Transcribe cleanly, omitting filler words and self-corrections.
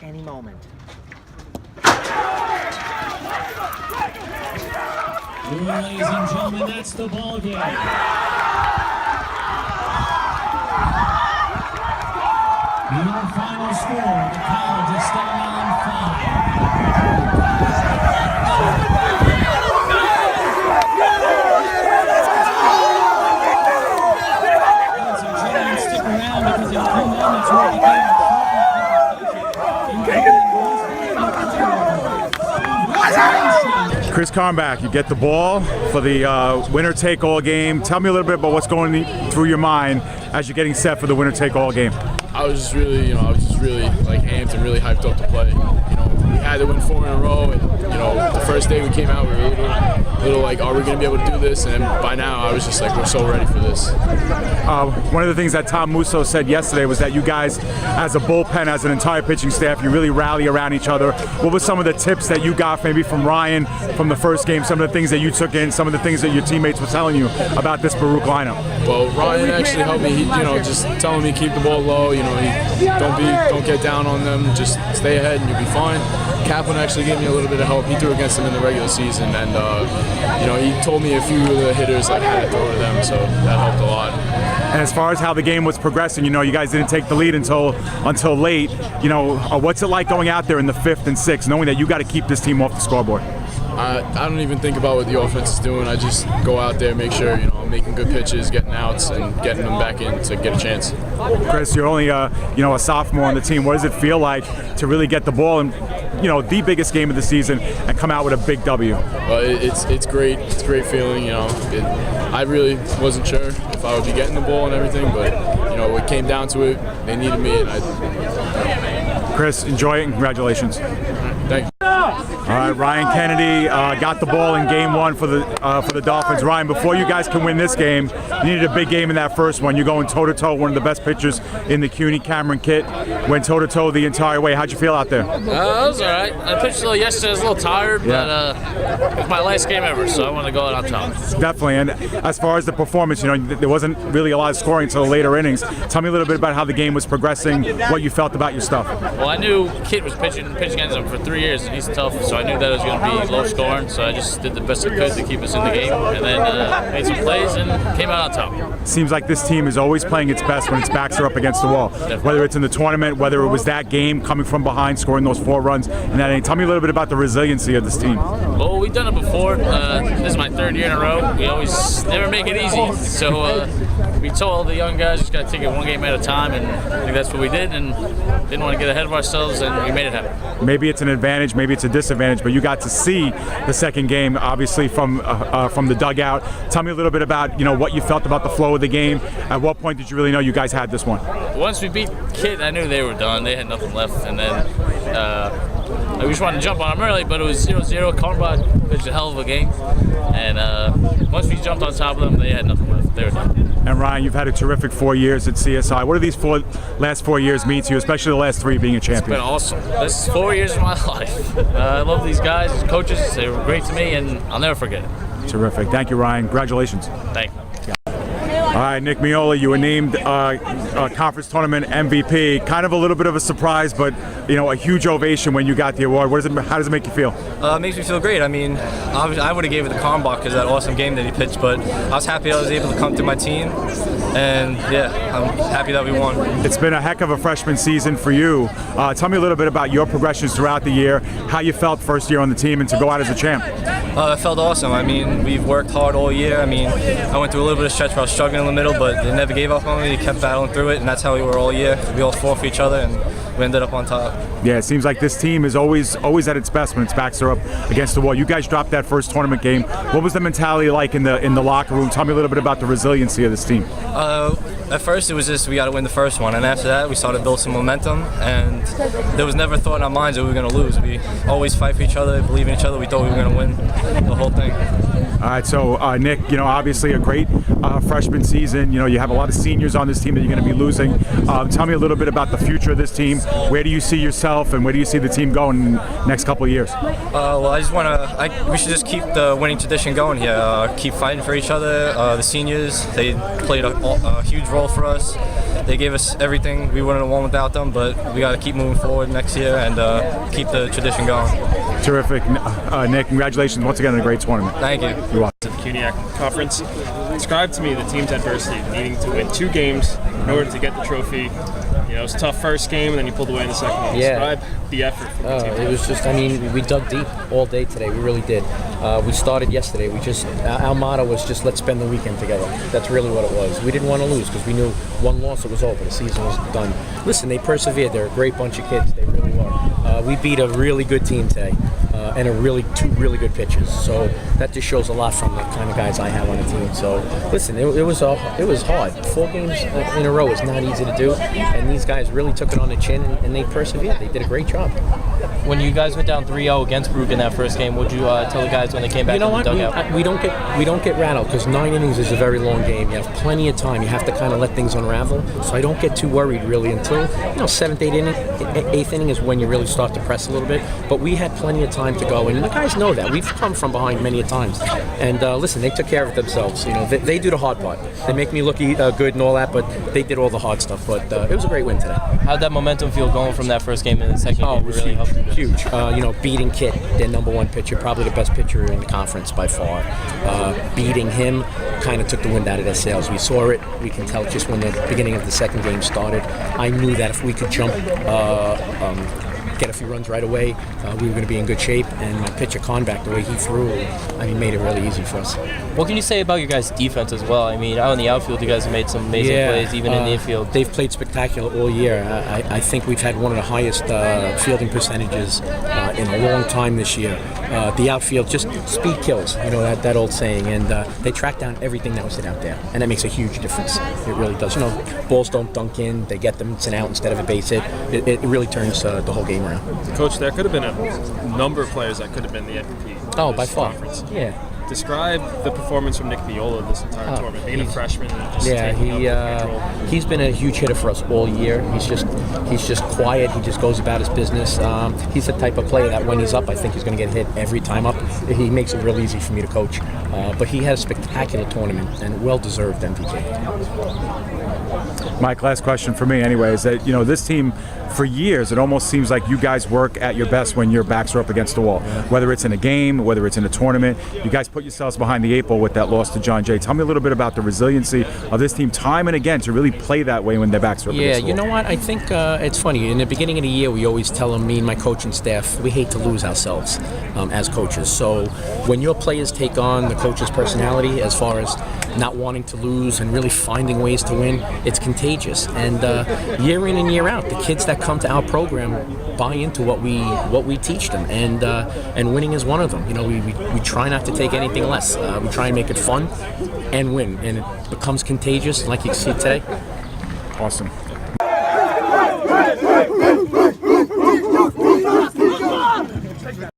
any moment. Ladies and gentlemen, that's the ball game. Your final score, the College is still on 5. Stick around because in a few moments we'll begin Chris Karnbach, you get the ball for the winner-take-all game. Tell me a little bit about what's going through your mind as you're getting set for the winner-take-all game. I was just really like amped and really hyped up to play. We had to win 4 in a row, and the first day we came out, we were a little like, are we going to be able to do this? And then by now, I was just like, we're so ready for this. One of the things that Tom Musso said yesterday was that you guys, as a bullpen, as an entire pitching staff, you really rally around each other. What were some of the tips that you got maybe from Ryan from the first game, some of the things that you took in, some of the things that your teammates were telling you about this Baruch lineup? Well, Ryan actually helped me. He, just telling me keep the ball low. Don't get down on them. Just stay ahead and you'll be fine. Kaplan actually gave me a little bit of help. He threw against them in the regular season, and he told me a few of the hitters like how to throw to them, so that helped a lot. And as far as how the game was progressing, you guys didn't take the lead until late. What's it like going out there in the 5th and 6th, knowing that you got to keep this team off the scoreboard? I don't even think about what the offense is doing. I just go out there, make sure I'm making good pitches, getting outs, and getting them back in to get a chance. Chris, you're only a sophomore on the team. What does it feel like to really get the ball in the biggest game of the season and come out with a big W? Well, it's great. It's a great feeling. I really wasn't sure if I would be getting the ball and everything, but when it came down to it, they needed me, and Chris, enjoy it and congratulations. Thank you. All right, Ryan Kennedy got the ball in game 1 for the Dolphins. Ryan, before you guys can win this game, you needed a big game in that first one. You're going toe-to-toe, one of the best pitchers in the CUNY, Cameron Kitt. Went toe-to-toe the entire way. How'd you feel out there? It was all right. I pitched a little yesterday. I was a little tired, but it was my last game ever, so I wanted to go out on top. Definitely. And as far as the performance, there wasn't really a lot of scoring until the later innings. Tell me a little bit about how the game was progressing, what you felt about your stuff. Well, I knew Kitt was pitching against him for 3 years, and he's tough, so I knew that it was going to be low scoring, so I just did the best I could to keep us in the game, and then made some plays and came out on top. Seems like this team is always playing its best when its backs are up against the wall. Definitely. Whether it's in the tournament, whether it was that game coming from behind, scoring those 4 runs, and that. Tell me a little bit about the resiliency of this team. Well, we've done it before. This is my 3rd year in a row. We always never make it easy, so we told the young guys just got to take it 1 game at a time, and I think that's what we did, and didn't want to get ahead of ourselves, and we made it happen. Maybe it's an advantage, maybe it's a disadvantage, but you got to see the second game, obviously from the dugout. Tell me a little bit about what you felt about the flow of the game. At what point did you really know you guys had this one? Once we beat Kitt, I knew they were done. They had nothing left, and then we just wanted to jump on them early, but it was 0-0. Karnbach pitched a hell of a game, and once we jumped on top of them, they had nothing left. They were done. And Ryan, you've had a terrific 4 years at CSI. What do these last 4 years mean to you, especially the last 3 being a champion? It's been awesome. This is 4 years of my life. I love these guys, these coaches. They were great to me, and I'll never forget it. Terrific. Thank you, Ryan. Congratulations. Thank you. All right, Nick Meola, you were named conference tournament MVP. Kind of a little bit of a surprise, but a huge ovation when you got the award. How does it make you feel? It makes me feel great. I mean, obviously I would have gave it to Karnbach because that awesome game that he pitched, but I was happy I was able to come to my team, and I'm happy that we won. It's been a heck of a freshman season for you. Tell me a little bit about your progressions throughout the year, how you felt first year on the team, and to go out as a champ. It felt awesome. I mean, we've worked hard all year. I mean, I went through a little bit of stretch where I was struggling in the middle, but they never gave up on me. They kept battling through it, and that's how we were all year. We all fought for each other, and we ended up on top. Yeah, it seems like this team is always at its best when its backs are up against the wall. You guys dropped that first tournament game. What was the mentality like in the locker room? Tell me a little bit about the resiliency of this team. At first, it was just we got to win the first one, and after that, we started to build some momentum. And there was never a thought in our minds that we were going to lose. We always fight for each other, believe in each other. We thought we were going to win the whole thing. All right, so Nick, obviously a great freshman season. You have a lot of seniors on this team that you're going to be losing. Tell me a little bit about the future of this team. Where do you see yourself, and where do you see the team going in the next couple of years? Well, I just want to. We should just keep the winning tradition going here. Keep fighting for each other. The seniors, they played a huge role for us. They gave us everything. We wouldn't have won without them, but we got to keep moving forward next year and keep the tradition going. Terrific. Nick, congratulations once again on a great tournament. Thank you. You're welcome. To the CUNYAC conference. Describe to me the team's adversity, needing to win 2 games in order to get the trophy. You know, it was a tough first game, and then you pulled away in the second game. Yeah. Describe the effort from the team. It was just, I mean, we dug deep all day today. We really did. We started yesterday. Our motto was just let's spend the weekend together. That's really what it was. We didn't want to lose because we knew one loss, it was over. The season was done. Listen, they persevered. They're a great bunch of kids. They really were. We beat a really good team today. And two really good pitchers. So that just shows a lot from the kind of guys I have on the team. So listen, it was hard. 4 games in a row is not easy to do, and these guys really took it on the chin and they persevered. They did a great job. When you guys went down 3-0 against Baruch in that first game, what'd you tell the guys when they came back? You know from what? the dugout? We don't get rattled because 9 innings is a very long game. You have plenty of time. You have to kind of let things unravel. So I don't get too worried really until 7th, 8th inning is when you really start to press a little bit. But we had plenty of time to go, and the guys know that. We've come from behind many a times. And listen, they took care of it themselves. They do the hard part. They make me look good and all that, but they did all the hard stuff. But it was a great win today. How'd that momentum feel going from that first game into the second game? It was really helped you guys? huge. Beating Kit, their number 1 pitcher, probably the best pitcher in the conference by far. Beating him kind of took the wind out of their sails. We saw it. We can tell just when the beginning of the second game started. I knew that if we could jump, get a few runs right away, we were going to be in good shape. And my pitcher Karnbach, the way he threw, made it really easy for us. What can you say about your guys' defense as well? I mean, out in the outfield, you guys have made some amazing plays, even in the infield. They've played spectacular all year. I think we've had one of the highest fielding percentages in a long time this year. The outfield, just speed kills, that old saying. And they track down everything that was hit out there. And that makes a huge difference. It really does. Balls don't dunk in. They get them. It's an out instead of a base hit. It really turns the whole game around. Coach, there could have been a number of players that could have been the MVP. Oh, by far. Conference. Yeah. Describe the performance from Nick Meola this entire tournament, being a freshman and just taking up the control. He's been a huge hitter for us all year. He's just quiet. He just goes about his business. He's the type of player that when he's up, I think he's going to get hit every time up. He makes it real easy for me to coach. But he had a spectacular tournament and well-deserved MVP. Mike, last question for me anyway is that, this team, for years, it almost seems like you guys work at your best when your backs are up against the wall. Yeah. Whether it's in a game, whether it's in a tournament, you guys put yourselves behind the 8 ball with that loss to John Jay. Tell me a little bit about the resiliency of this team time and again to really play that way when their backs are up against the wall. Yeah, you know what? I think it's funny. In the beginning of the year, we always tell them, me and my coaching staff, we hate to lose ourselves as coaches. So when your players take on the coach's personality as far as not wanting to lose and really finding ways to win, it's contagious. And year in and year out, the kids that come to our program buy into what we teach them, and winning is one of them. We try not to take anything less. We try and make it fun and win, and it becomes contagious, like you see today. Awesome.